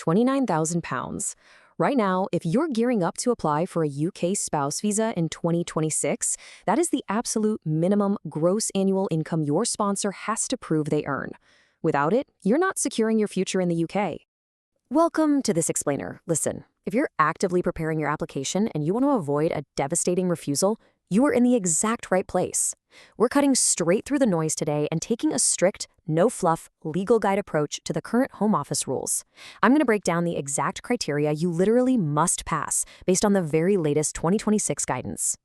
£29,000. Right now, if you're gearing up to apply for a UK spouse visa in 2026, that is the absolute minimum gross annual income your sponsor has to prove they earn. Without it, you're not securing your future in the UK. Welcome to this explainer. Listen, if you're actively preparing your application and you want to avoid a devastating refusal, you are in the exact right place. We're cutting straight through the noise today and taking a strict, no-fluff, legal guide approach to the current Home Office rules. I'm going to break down the exact criteria you literally must pass based on the very latest 2026 guidance.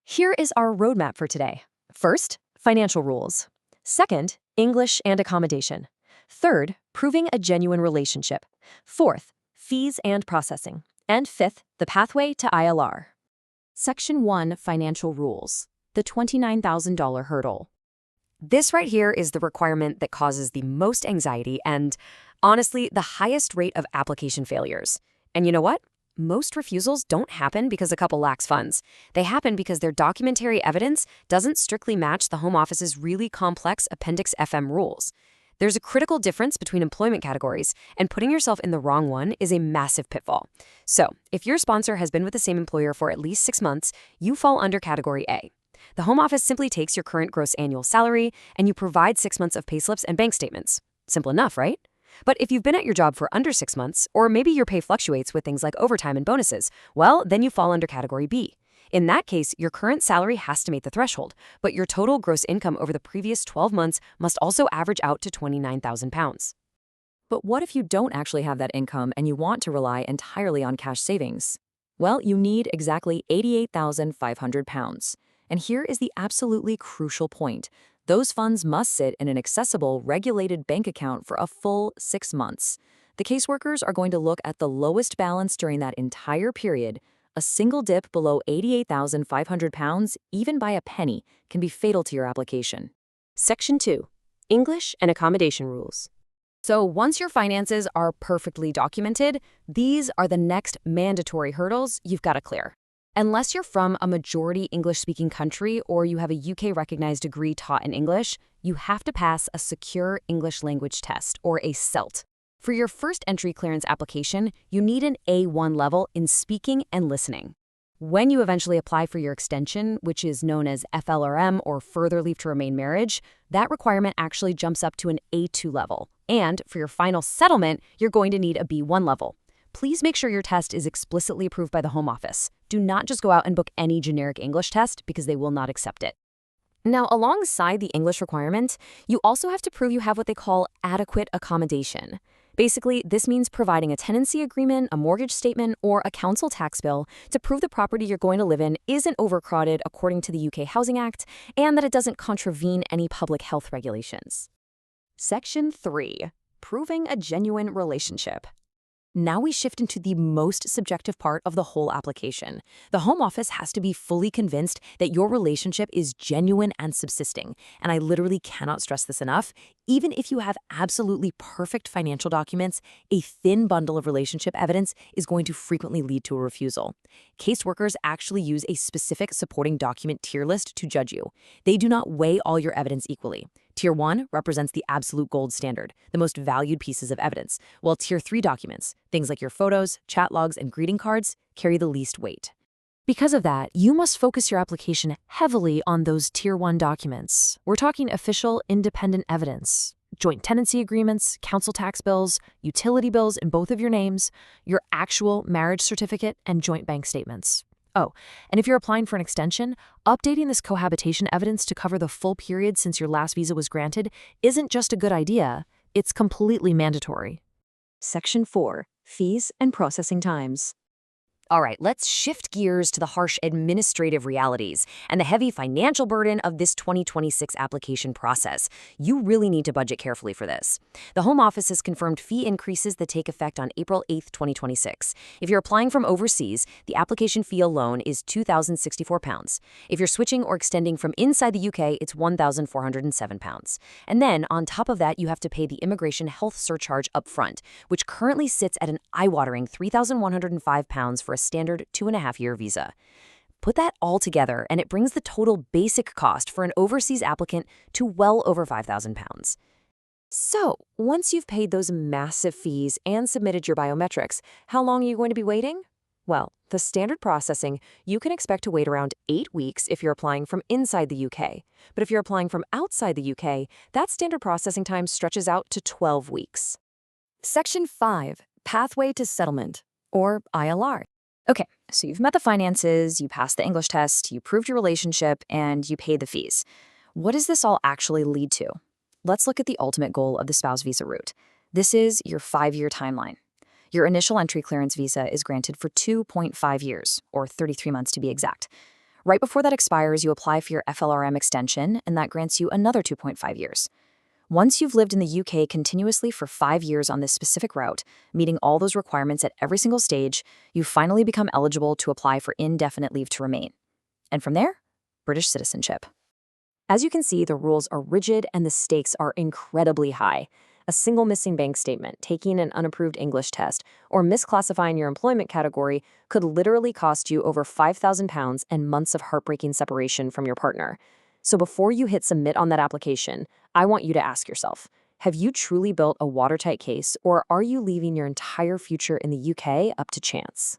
Here is our roadmap for today. First, financial rules. Second, English and accommodation. Third, proving a genuine relationship. Fourth, fees and processing. And fifth, the pathway to ILR. Section 1, Financial Rules. The $29,000 hurdle. This right here is the requirement that causes the most anxiety and, honestly, the highest rate of application failures. And you know what? Most refusals don't happen because a couple lacks funds. They happen because their documentary evidence doesn't strictly match the Home Office's really complex Appendix FM rules. There's a critical difference between employment categories, and putting yourself in the wrong one is a massive pitfall. So, if your sponsor has been with the same employer for at least 6 months, you fall under Category A. The Home Office simply takes your current gross annual salary, and you provide 6 months of payslips and bank statements. Simple enough, right? But if you've been at your job for under 6 months, or maybe your pay fluctuates with things like overtime and bonuses, well, then you fall under Category B. In that case, your current salary has to meet the threshold, but your total gross income over the previous 12 months must also average out to £29,000. But what if you don't actually have that income and you want to rely entirely on cash savings? Well, you need exactly £88,500. And here is the absolutely crucial point. Those funds must sit in an accessible, regulated bank account for a full 6 months. The caseworkers are going to look at the lowest balance during that entire period. A single dip below £88,500, even by a penny, can be fatal to your application. Section 2. English and accommodation rules. So once your finances are perfectly documented, these are the next mandatory hurdles you've got to clear. Unless you're from a majority English-speaking country or you have a UK-recognized degree taught in English, you have to pass a Secure English Language Test, or a CELT. For your first entry clearance application, you need an A1 level in speaking and listening. When you eventually apply for your extension, which is known as FLRM or Further Leave to Remain Marriage, that requirement actually jumps up to an A2 level. And for your final settlement, you're going to need a B1 level. Please make sure your test is explicitly approved by the Home Office. Do not just go out and book any generic English test because they will not accept it. Now, alongside the English requirement, you also have to prove you have what they call adequate accommodation. Basically, this means providing a tenancy agreement, a mortgage statement, or a council tax bill to prove the property you're going to live in isn't overcrowded according to the UK Housing Act and that it doesn't contravene any public health regulations. Section 3. Proving a genuine relationship. Now we shift into the most subjective part of the whole application. The Home Office has to be fully convinced that your relationship is genuine and subsisting. And I literally cannot stress this enough. Even if you have absolutely perfect financial documents, a thin bundle of relationship evidence is going to frequently lead to a refusal. Caseworkers actually use a specific supporting document tier list to judge you. They do not weigh all your evidence equally. Tier 1 represents the absolute gold standard, the most valued pieces of evidence, while Tier 3 documents, things like your photos, chat logs, and greeting cards, carry the least weight. Because of that, you must focus your application heavily on those Tier 1 documents. We're talking official, independent evidence, joint tenancy agreements, council tax bills, utility bills in both of your names, your actual marriage certificate, and joint bank statements. Oh, and if you're applying for an extension, updating this cohabitation evidence to cover the full period since your last visa was granted isn't just a good idea, it's completely mandatory. Section 4. Fees and processing times. All right, let's shift gears to the harsh administrative realities and the heavy financial burden of this 2026 application process. You really need to budget carefully for this. The Home Office has confirmed fee increases that take effect on April 8th, 2026. If you're applying from overseas, the application fee alone is £2,064. If you're switching or extending from inside the UK, it's £1,407. And then, on top of that, you have to pay the immigration health surcharge upfront, which currently sits at an eye-watering £3,105 for a standard 2.5-year visa. Put that all together, and it brings the total basic cost for an overseas applicant to well over £5,000. So, once you've paid those massive fees and submitted your biometrics, how long are you going to be waiting? Well, the standard processing, you can expect to wait around 8 weeks if you're applying from inside the UK. But if you're applying from outside the UK, that standard processing time stretches out to 12 weeks. Section 5, Pathway to Settlement, or ILR. Okay, so you've met the finances, you passed the English test, you proved your relationship, and you paid the fees. What does this all actually lead to? Let's look at the ultimate goal of the spouse visa route. This is your 5-year timeline. Your initial entry clearance visa is granted for 2.5 years, or 33 months to be exact. Right before that expires, you apply for your FLRM extension, and that grants you another 2.5 years. Once you've lived in the UK continuously for 5 years on this specific route, meeting all those requirements at every single stage, you finally become eligible to apply for indefinite leave to remain. And from there, British citizenship. As you can see, the rules are rigid and the stakes are incredibly high. A single missing bank statement, taking an unapproved English test, or misclassifying your employment category could literally cost you over £5,000 and months of heartbreaking separation from your partner. So before you hit submit on that application, I want you to ask yourself, have you truly built a watertight case, or are you leaving your entire future in the UK up to chance?